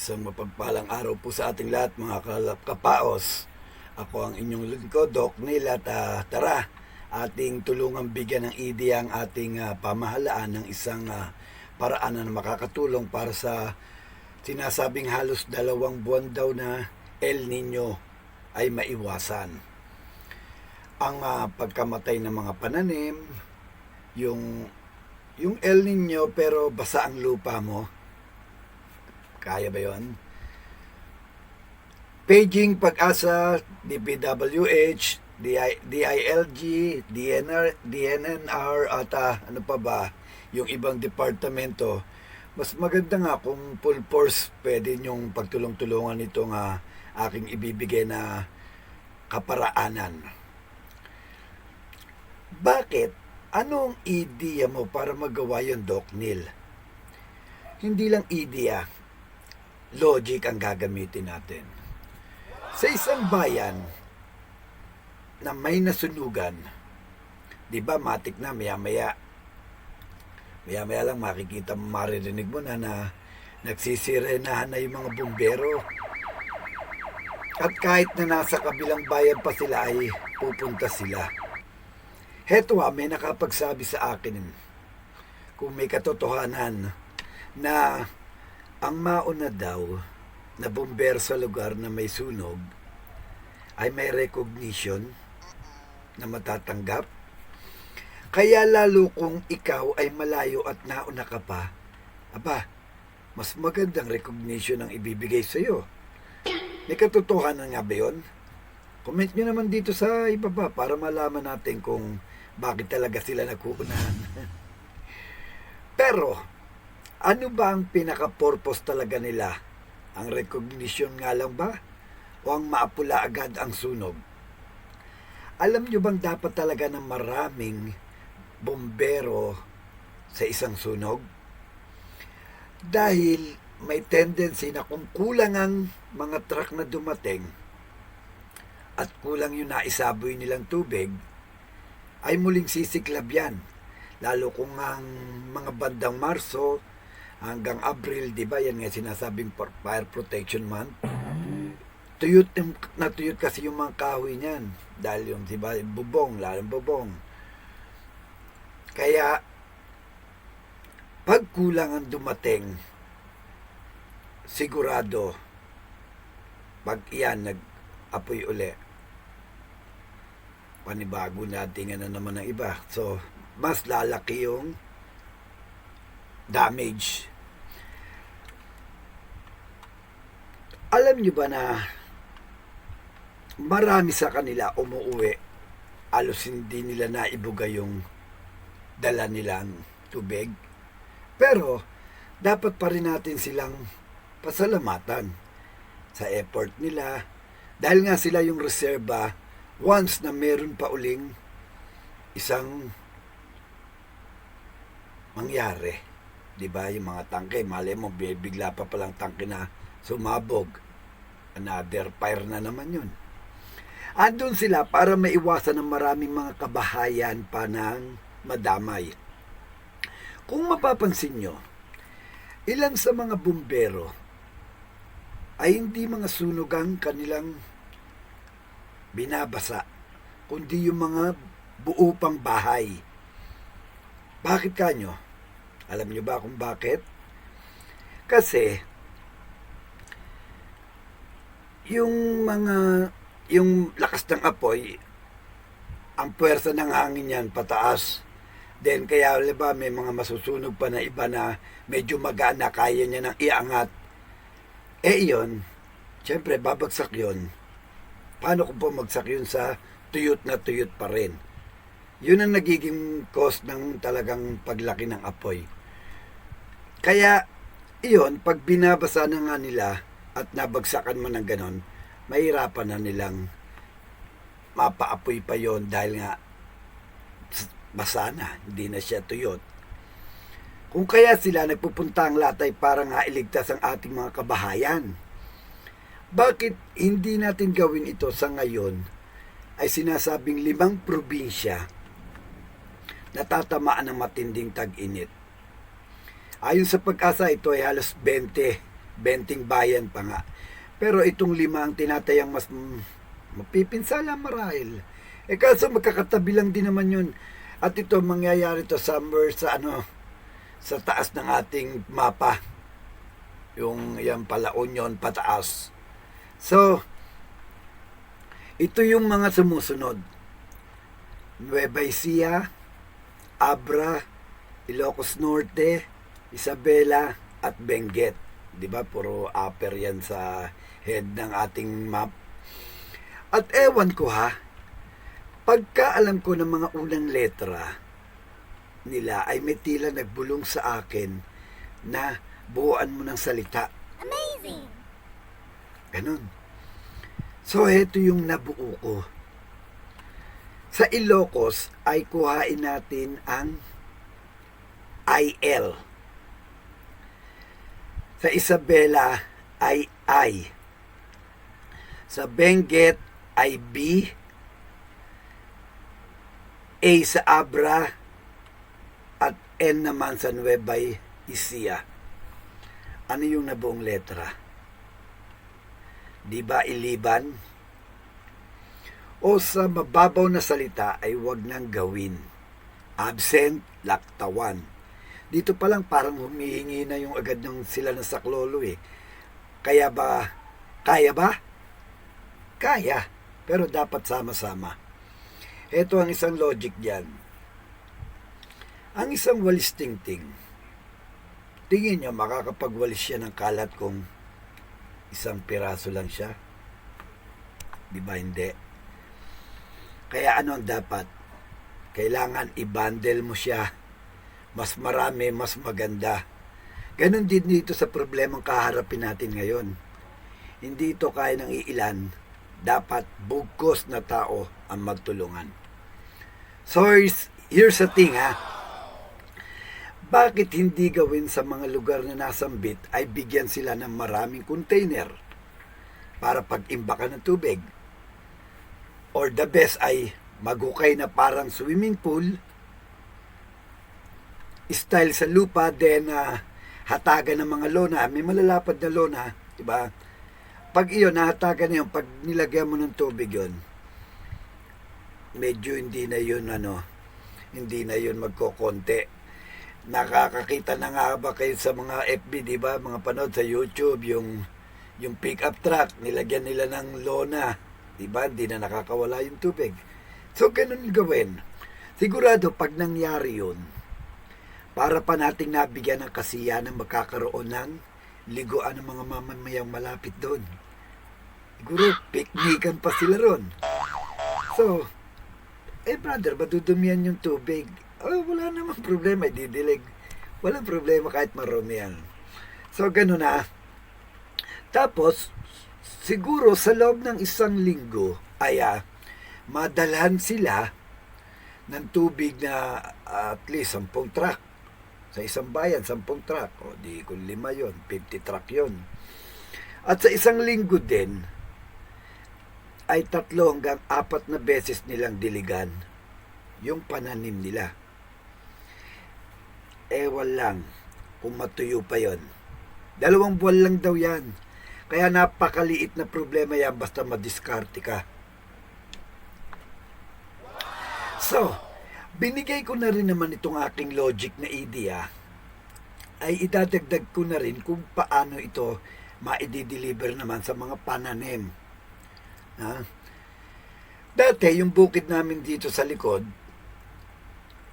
Isang mapagpalang araw po sa ating lahat mga kapaos. Ako ang inyong lingkod, Doc Neil, at tara, ating tulungang bigyan ng ideya ang ating pamahalaan ng isang paraan na makakatulong para sa sinasabing halos 2 buwan daw na El Nino ay maiwasan. Ang pagkamatay ng mga pananim, yung El Nino pero basa ang lupa mo, kaya ba yun? Paging Pag-asa, DPWH, DILG, DNR at ano pa ba, yung ibang departamento. Mas maganda nga kung full force pwede nyong pagtulong-tulungan itong aking ibibigay na kaparaanan. Bakit? Anong ideya mo para magawa yun, Doc Neil? Hindi lang ideya, logic ang gagamitin natin. Sa isang bayan na may nasunugan, di ba matik na maya-maya lang makikita mo, maririnig mo na nagsisirenahan na yung mga bumbero. At kahit na nasa kabilang bayan pa sila ay pupunta sila. Heto may nakapagsabi sa akin kung may katotohanan na ang mauna daw na bomber sa lugar na may sunog ay may recognition na matatanggap. Kaya lalo kung ikaw ay malayo at nauna ka pa, mas magandang recognition ang ibibigay sa iyo. May katotohanan nga ba yun? Comment nyo naman dito sa ibaba para malaman natin kung bakit talaga sila nagkuunahan. Pero, ano ba ang pinaka-purpose talaga nila? Ang recognition nga lang ba? O ang maapula agad ang sunog? Alam nyo bang dapat talaga ng maraming bombero sa isang sunog? Dahil may tendency na kung kulang ang mga truck na dumating at kulang yung naisaboy nilang tubig, ay muling sisiklab yan. Lalo kung ang mga bandang Marso hanggang Abril, di ba, yan nga sinasabing Fire Protection Month. Tuyot kasi yung mga kahoy niyan. Dahil yung, di ba, bubong, lalong bubong. Kaya, pag kulang ang dumating, sigurado, pag iyan nag-apoy uli, panibago natin na naman ng iba. So, mas lalaki yung damage. Alam nyo ba na marami sa kanila umuwi, alos hindi nila naibuga yung dala nilang tubig? Pero, dapat pa rin natin silang pasalamatan sa effort nila. Dahil nga sila yung reserba once na meron pa uling isang mangyari. Diba? Yung mga tangke, malay mo, bigla pa palang tangke na sumabog. Another fire na naman yun. Andun sila para maiwasan ng maraming mga kabahayan pa ng madamay. Kung mapapansin nyo, ilan sa mga bumbero ay hindi mga sunog ang kanilang binabasa, kundi yung mga buo pang bahay. Bakit kanyo? Alam nyo ba kung bakit? Kasi, yung lakas ng apoy, ang puwersa ng hangin yan pataas. Then kaya diba, may mga masusunog pa na iba na medyo magaan na kaya niya nang iangat. Yun, syempre babagsak yun. Paano kung pumagsak yun sa tuyot na tuyot pa rin? Yun ang nagiging cause ng talagang paglaki ng apoy. Kaya, iyon, pag binabasa na nga nila at nabagsakan mo ng ganon, mahirapan na nilang mapaapoy pa yon dahil nga basa na, hindi na siya tuyot. Kung kaya sila nagpupunta ang latay para nga iligtas ang ating mga kabahayan, bakit hindi natin gawin ito sa ngayon ay sinasabing 5 probinsya natatamaan ng matinding tag-init. Ayon sa Pag-asa, ito ay halos 20 Benting bayan pa nga. Pero itong 5 ang tinatayang mas mapipinsala marahil. Kaso magkakatabi lang din naman yun. At ito mangyayari to somewhere sa sa taas ng ating mapa. Yung yan pala, Union pataas. So, ito yung mga sumusunod. Nueva Ecija, Abra, Ilocos Norte, Isabela, at Benguet. Diba? Puro upper yan sa head ng ating map. At ewan ko pagka alam ko ng mga unang letra nila ay may tila nagbulong sa akin na buuan mo ng salita. Amazing! Ganun. So, heto yung nabuo ko. Sa Ilocos ay kuhain natin ang IL. Sa Isabela ay I. Sa Benguet ay B. A sa Abra at N naman sa Nueva Ecija. Ano yung nabuong letra? Di ba iliban? O sa mababaw na salita ay wag nang gawin. Absent, laktawan. Dito pa lang parang humihingi na yung agad ng sila ng saklolo Kaya ba? Kaya ba? Kaya. Pero dapat sama-sama. Ito ang isang logic diyan. Ang isang walis tingting. Tingin nyo makakapagwalis siya ng kalat kung isang piraso lang siya? Di ba hindi? Kaya ano ang dapat? Kailangan i-bundle mo siya. Mas marami, mas maganda. Ganon din dito sa problemang kaharapin natin ngayon. Hindi ito kaya ng iilan. Dapat bugkos na tao ang magtulungan. So here's the thing Bakit hindi gawin sa mga lugar na nasambit ay bigyan sila ng maraming container para pag-imbakan ng tubig? Or the best ay magukay na parang swimming pool, style sa lupa, then hatagan ng mga lona. May malalapad na lona, diba? Pag iyon, nahatagan na yun, pag nilagyan mo ng tubig yun, medyo hindi na yun magkokonti. Nakakakita na nga ba kayo sa mga FB, diba? Mga panood sa YouTube, yung pick-up truck, nilagyan nila ng lona. Diba? Hindi na nakakawala yung tubig. So, ganun gawin. Sigurado, pag nangyari yun, para pa nating nabigyan ng kasiyahan na magkakaroon ng liguan ng mga mamamayang malapit doon. Siguro, piknikan pa sila ron. So, brother, madudumihan yung tubig. Wala namang problema, didilig. Walang problema kahit marumi yan. So, ganun Tapos, siguro sa loob ng 1 linggo ay madalhan sila ng tubig na at least 10 truck. Sa isang bayan, 10 truck. O di kung 5 yon, 50 truck yon. At sa 1 linggo din, ay 3 hanggang 4 na beses nilang diligan yung pananim nila. Ewan lang kung matuyo pa yon. 2 buwan lang daw yan. Kaya napakaliit na problema yan basta madiskarte ka. So, binigay ko na rin naman itong aking logic na idea. Ay idadagdag ko na rin kung paano ito ma-deliver naman sa mga pananim. Dati, yung bukid namin dito sa likod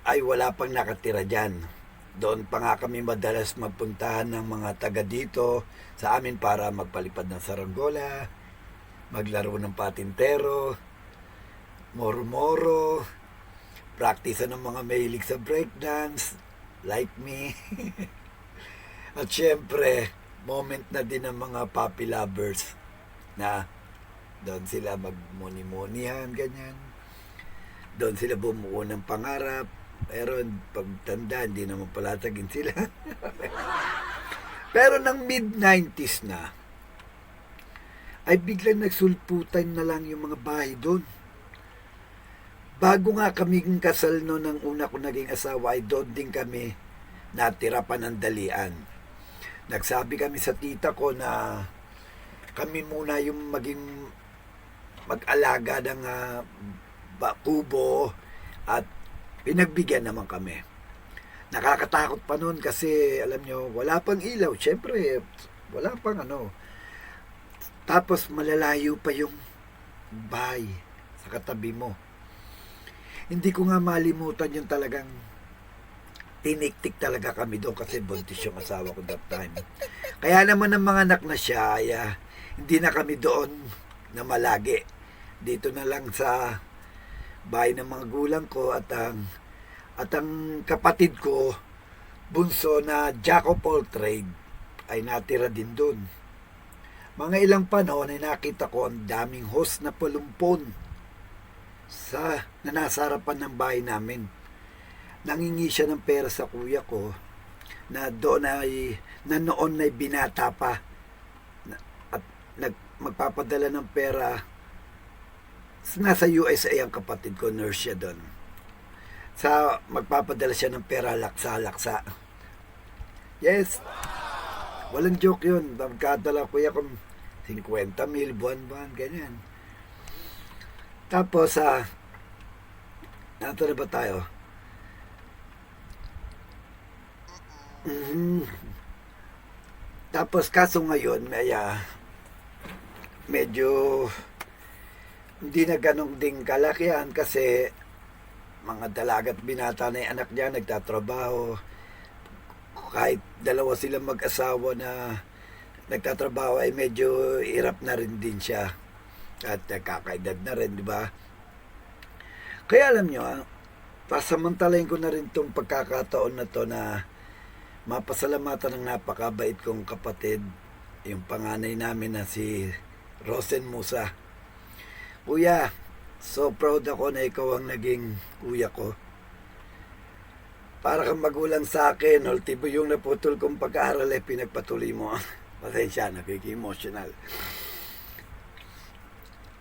ay wala pang nakatira dyan. Doon pa nga kami madalas magpuntahan ng mga taga dito sa amin para magpalipad ng saranggola, maglaro ng patintero, moro-moro, practice ng mga mahilig sa breakdance, like me. At syempre, moment na din ng mga puppy lovers na doon sila magmuni-munihan, ganyan. Doon sila bumuo ng pangarap. Pero pagtanda, hindi naman palatagin sila. Pero ng mid-90s na, ay biglang nagsulputan na lang yung mga bahay doon. Bago nga kaming kasal no ng una ko naging asawa, ay doon din kami natira panandalian. Nagsabi kami sa tita ko na kami muna yung maging mag-alaga ng kubo at pinagbigyan naman kami. Nakakatakot pa noon kasi alam nyo, wala pang ilaw. Siyempre, wala pang ano. Tapos malalayo pa yung bahay sa katabi mo. Hindi ko nga malimutan yung talagang tiniktik talaga kami doon kasi buntis yung asawa ko that time. Kaya naman ng mga anak na siya, hindi na kami doon na malagi. Dito na lang sa bahay ng mga gulang ko at ang kapatid ko, bunso na jack of all trade, ay natira din doon. Mga ilang panahon ay nakita ko ang daming hose na palumpon na nasa harapan ng bahay namin. Nangingi siya ng pera sa kuya ko na noon ay binata pa at magpapadala ng pera. Nasa USA ang kapatid ko, nurse siya doon. Magpapadala siya ng pera laksa. Yes, walang joke yun. Magkadala kuya ko 50 mil buwan-buwan, ganyan. Tapos nato na ba tayo? Tapos kaso ngayon medyo hindi na ganong ding kalakihan kasi mga dalagat binata na yung anak niya, nagtatrabaho. Kahit dalawa silang mag-asawa na nagtatrabaho ay medyo hirap na rin din siya at kakaedad na rin, di ba? Kaya alam nyo, pasamantalayin ko na rin tong pagkakataon na to na mapasalamatan ng napakabait kong kapatid, yung panganay namin na si Rosen Musa. Kuya, so proud ako na ikaw ang naging kuya ko. Para kang magulang sa akin, ultimo yung naputol kong pag-aaral ay pinagpatuloy mo. Pasensya, nakiki-emotional.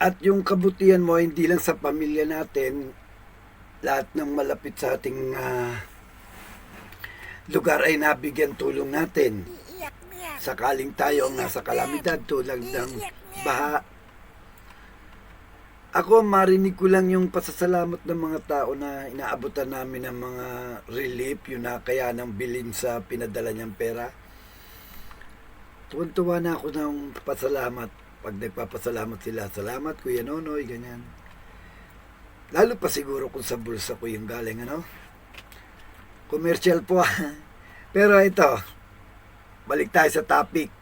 At yung kabutihan mo, hindi lang sa pamilya natin, lahat ng malapit sa ating lugar ay nabigyan tulong natin. Sakaling tayo ang nasa kalamidad tulad ng baha. Ako, marinig ko lang yung pasasalamat ng mga tao na inaabutan namin ng mga relief, yun na kaya nang bilin sa pinadala niyang pera. Tuwan-tuwa na ako ng pasalamat. Pag nagpapasalamat sila, salamat Kuya Nonoy, ganyan. Lalo pa siguro kung sa bulsa ko yung galing, ano? Commercial po. Pero ito, balik tayo sa topic.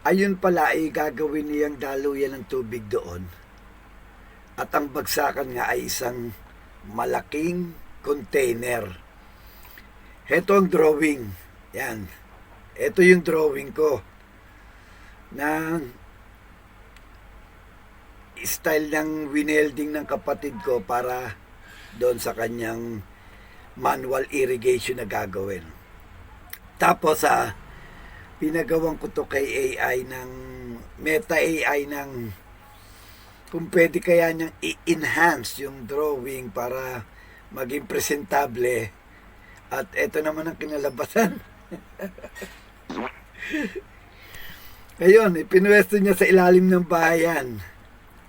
Ayun pala ay gagawin niyang daluyan ng tubig doon. At ang bagsakan nga ay isang malaking container. Ito ang drawing. Yan. Ito yung drawing ko. Na style ng winelding ng kapatid ko para doon sa kanyang manual irrigation na gagawin. Tapos pinagawan ko to kay AI ng Meta AI ng kung pwede kaya niyang i-enhance yung drawing para maging presentable. At eto naman ang kinalabasan. Ngayon, ipinwesto niya sa ilalim ng bahayan.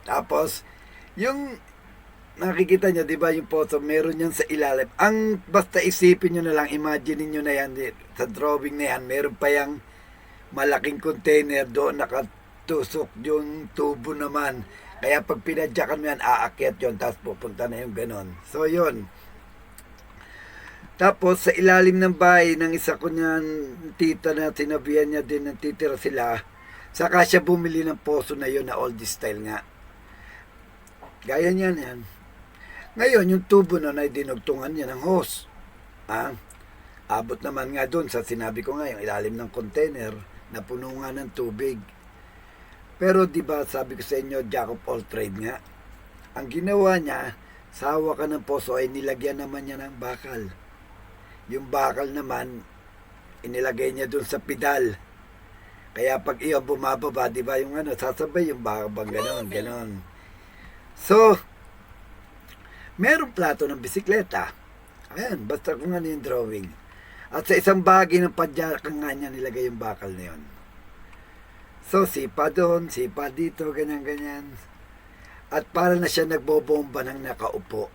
Tapos, yung nakikita niyo, di ba, yung photo, meron yan sa ilalim. Ang basta isipin niyo na lang, imagine niyo na yan, sa drawing na yan, meron pa yung malaking container doon, nakatusok yung tubo naman. Kaya pag pinadyakan mo yan, aakyat yun, tapos pupunta na yung ganon. So, yun. Tapos, sa ilalim ng bahay ng isa ko niyan, tita na sinabihan niya din, nagtitira sila, saka siya bumili ng poso na yun na old style nga. Gaya niyan yan. Ngayon, yung tubo na ay dinugtungan niya ng hose. Abot naman nga doon sa sinabi ko nga, yung ilalim ng container na puno nga ng tubig. Pero di ba sabi ko sa inyo, jack of all trade nga. Ang ginawa niya, sa hawakan ng poso ay nilagyan naman niya ng bakal. Yung bakal naman, inilagay niya doon sa pedal. Kaya pag iyo bumababa, di ba yung sasabay yung bakal, ganon. So, merong plato ng bisikleta. Ayan, basta kung ano yung drawing. At sa isang bahagi ng padyakan nga niya nilagay yung bakal na yun. So, sipa doon, sipa dito, ganyan-ganyan. At para na siya nagbobomba ng nakaupo.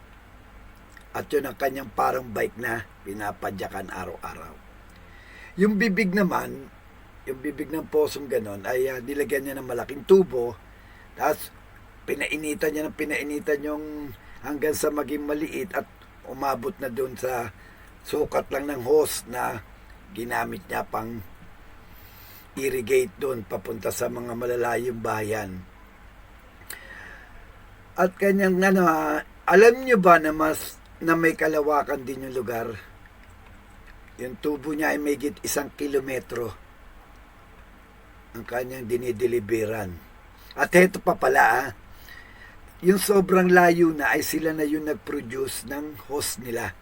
At yun ang kanyang parang bike na pinapadyakan araw-araw. Yung bibig naman, yung bibig ng posong ganon, ay nilagyan niya ng malaking tubo. Tapos, pinainitan niya ng pinainitan yung hanggang sa maging maliit at umabot na doon sa sukat lang ng hose na ginamit niya pang irrigate doon papunta sa mga malalayong bayan. At kanyang alam niyo ba na may kalawakan din yung lugar? Yung tubo niya ay may 1 kilometro ang kanyang dinideliveran. At heto pa pala, yung sobrang layo na ay sila na yung nag-produce ng hose nila.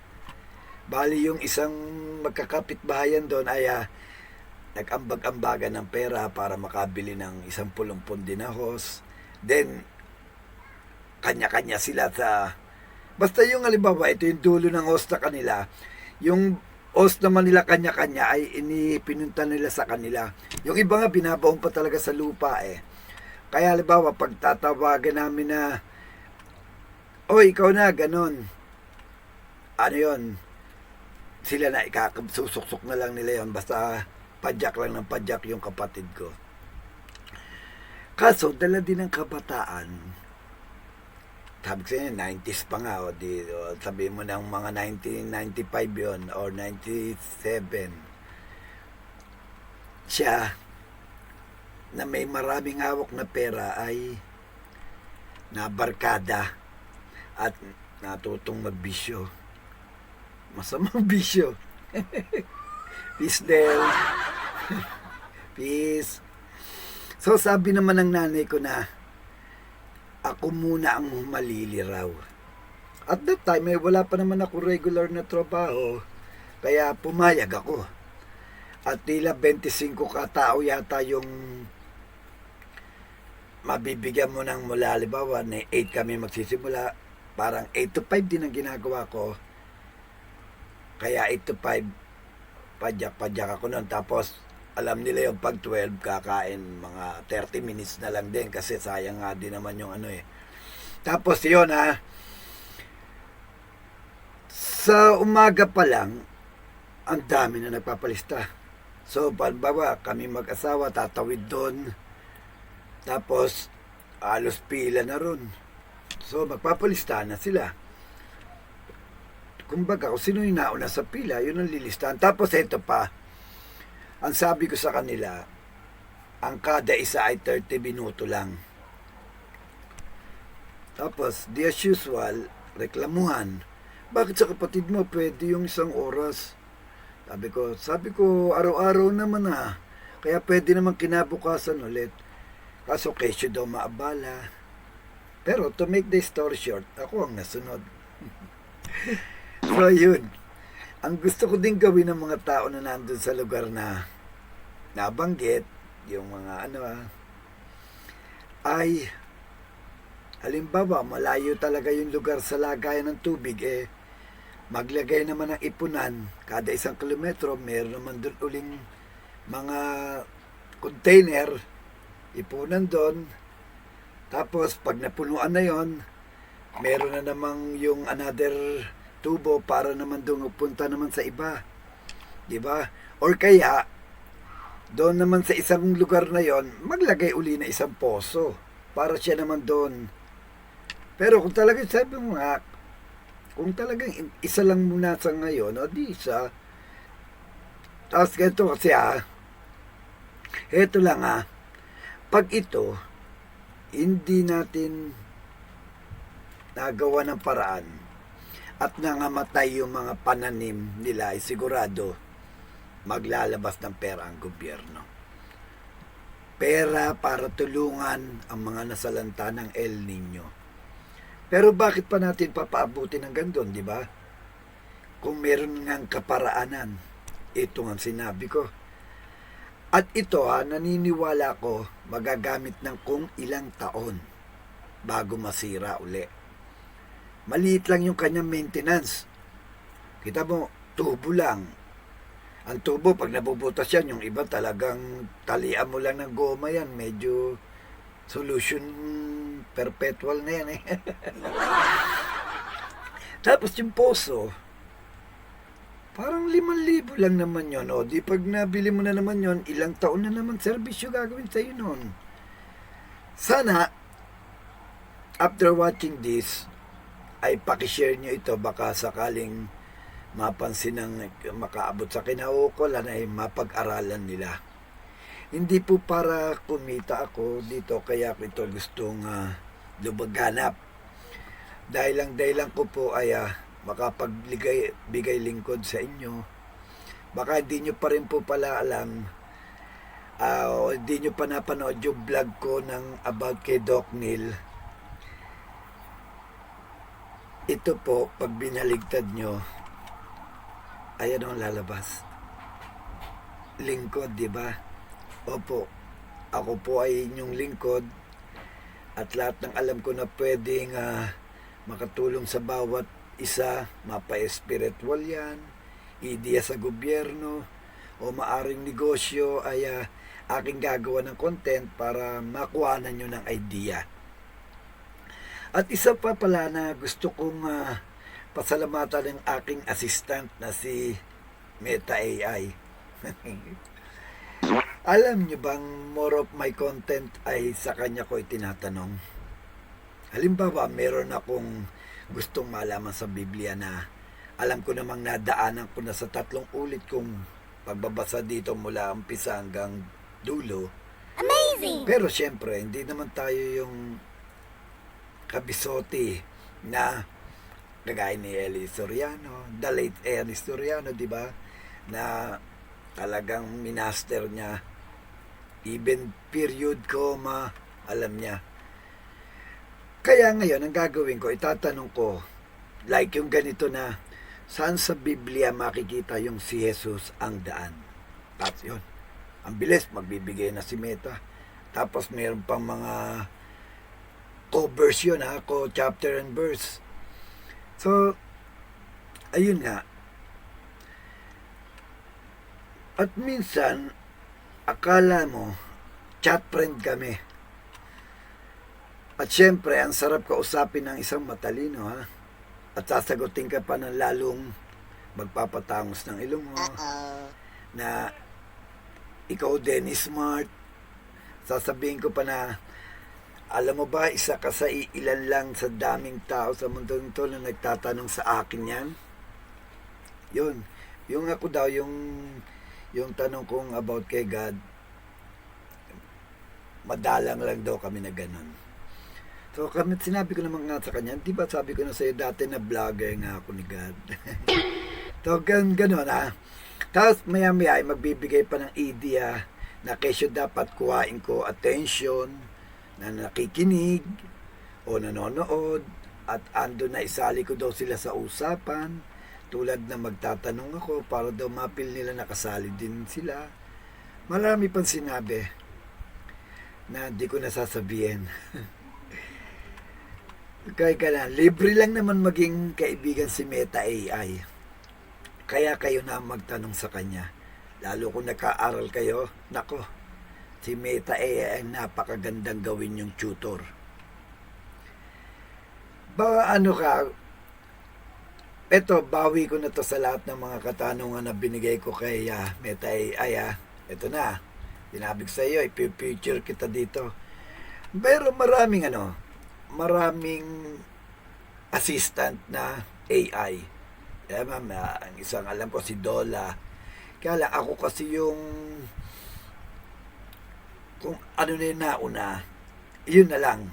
Bali yung isang magkakapitbahayan doon ay nag-ambag-ambagan ng pera para makabili ng 10 pundi na hose. Then, kanya-kanya sila sa... Basta yung halimbawa, ito yung dulo ng hose na kanila. Yung hose naman nila kanya-kanya ay pinunta nila sa kanila. Yung iba nga binabaon pa talaga sa lupa eh. Kaya halimbawa, pag tatawagan namin na, "O, ikaw na, ganon." Ano yun? Sila na susuk-suk na lang nila yon, basta padyak lang ng padyak yung kapatid ko. Kaso dala din ng kabataan, sabi ko sa inyo 90s pa nga, o sabihin mo ng mga 1995 yon or 97, siya na may maraming hawak na pera ay nabarkada at natutong magbisyo. Masamang bisyo. Peace, Del. Peace. So, sabi naman ng nanay ko na ako muna ang maliliraw. At that time, wala pa naman ako regular na trabaho. Kaya pumayag ako. At tila 25 katao yata yung mabibigyan mo ng mula. Halimbawa, 8 kami magsisimula. Parang 8 to 5 din ang ginagawa ko. Kaya 8 to 5, padyak ako nun. Tapos, alam nila yung pag 12, kakain mga 30 minutes na lang din. Kasi sayang nga din naman yung Tapos yun sa umaga pa lang, ang dami na nagpapalista. So, bawa kami mag-asawa, tatawid doon. Tapos, alos pila na ron. So, magpapalista na sila. Kumbaga, kung sino yung nauna sa pila, yun ang lilistahan. Tapos ito pa, ang sabi ko sa kanila, ang kada isa ay 30 minuto lang. Tapos, di as usual, reklamuhan. Bakit sa kapatid mo pwede yung 1 oras? Sabi ko, araw-araw naman Kaya pwede naman kinabukasan ulit. Kaso kesyo daw maabala. Pero to make the story short, ako ang nasunod. So, yun. Ang gusto ko din gawin ng mga tao na nandun sa lugar na nabanggit, yung mga ay, halimbawa, malayo talaga yung lugar sa lagayan ng tubig, maglagay naman ng ipunan. Kada 1 kilometro, meron naman dun uling mga container, ipunan doon. Tapos, pag napunuan na yon, meron na namang yung another tubo para naman doon punta naman sa iba. Diba? Or kaya, doon naman sa isang lugar na yon, maglagay uli na 1 poso para siya naman doon. Pero kung talagang sabi mo nga, kung talagang isa lang muna sa ngayon, o di isa. Tapos ganito kasi eto lang pag ito, hindi natin nagawa ng paraan at nangamatay yung mga pananim nila, ay sigurado maglalabas ng pera ang gobyerno. Pera para tulungan ang mga nasalanta ng El Nino. Pero bakit pa natin papaabutin ng gandun, di ba? Kung meron ngang kaparaanan, ito ang sinabi ko. At ito naniniwala ko, magagamit ng kung ilang taon bago masira uli. Maliit lang yung kanyang maintenance. Kita mo, tubo lang. Ang tubo, pag nabubutas yan, yung iba talagang talian mo lang ng goma yan. Medyo solution perpetual na yan eh. Tapos yung poso, parang 5,000 lang naman yon. O di pag nabili mo na naman yon, ilang taon na naman serbisyo gagawin sa'yo nun. Sana, after watching this, ay pakishare nyo ito. Baka sakaling mapansin ng makaabot sa kinauukulan ay mapag-aralan nila. Hindi po para kumita ako dito, kaya ko ito gustong lumaganap. Dahilan ko po ay makapagbigay lingkod sa inyo. Baka hindi nyo pa rin po pala alam, o hindi nyo pa napanood yung vlog ko ng about kay Doc Neil. Ito po, pag binaligtad nyo, ayan ang lalabas. Lingkod, di ba? Opo, ako po ay inyong lingkod at lahat ng alam ko na pwedeng makatulong sa bawat isa, mapa-spiritual yan, ideya sa gobyerno, o maaring negosyo ay aking gagawa ng content para makuhanan nyo ng idea. At isa pa pala na gusto kong pasalamatan ng aking assistant na si Meta AI. Alam nyo bang more of my content ay sa kanya ko itinatanong? Halimbawa, meron akong gustong malaman sa Biblia na alam ko namang nadaanan ko na sa 3 ulit kong pagbabasa dito mula umpisa hanggang dulo. Amazing! Pero syempre, hindi naman tayo yung kabisote na kagaya ni Eli Soriano, the late Eli Soriano, di ba? Na talagang minaster niya, even period, comma, alam niya. Kaya ngayon, ang gagawin ko, itatanong ko, like yung ganito na, saan sa Biblia makikita yung si Jesus ang daan? Tapos yun. Ang bilis, magbibigay na si Meta. Tapos mayroon pang mga co-verse yun, co-chapter and verse. So, ayun nga. At minsan, akala mo, chat friend kami. At syempre, ang sarap kausapin ng isang matalino, ha? At sasagutin ka pa ng lalong magpapatangos ng ilong mo. Na ikaw din is smart. Sasabihin ko pa na, alam mo ba, isa ka sa ilan lang sa daming tao sa mundo nito na nagtatanong sa akin yan? Yun. Yung ako daw, yung tanong kong about kay God, madalang lang daw kami na ganun. So, sinabi ko naman nga sa kanya, di ba sabi ko na sa'yo dati na vlogger nga ako ni God. So, ganun Tapos maya-maya ay magbibigay pa ng idea na kesyo dapat kuhain ko attention, na nakikinig o nanonood, at ando na isali ko daw sila sa usapan, tulad na magtatanong ako para daw mapil nila nakasali din sila. Marami pang sinabi na di ko nasasabihin. Kaya ka na, libre lang naman maging kaibigan si Meta AI. Kaya kayo na magtanong sa kanya. Lalo kung naka-aral kayo, nako, si Meta AI ay napakagandang gawin yung tutor. Eto, bawi ko na to sa lahat ng mga katanungan na binigay ko kay Meta AI. Ito na, sinabi ko sa iyo, ipi-feature kita dito. Pero maraming assistant na AI. Ang isang alam ko si Dola. Kaya lang ako kasi yung kung ano na yung nauna, yun na lang.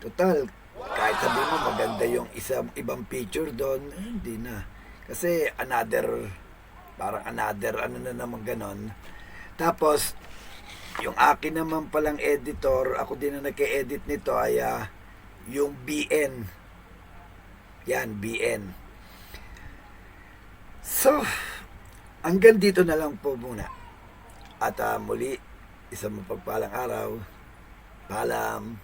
Total, kahit sabi mo maganda yung ibang picture doon, hindi na. Kasi parang another ano na naman ganon. Tapos, yung akin naman palang editor, ako din na nag-edit nito ay yung BN. Yan, BN. So, hanggang dito na lang po muna. At muli, isang mapagpalang araw. Paalam.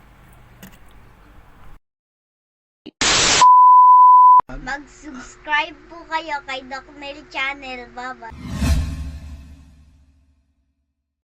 Mag-subscribe po kayo kay Doc Nel Channel. Bye-bye.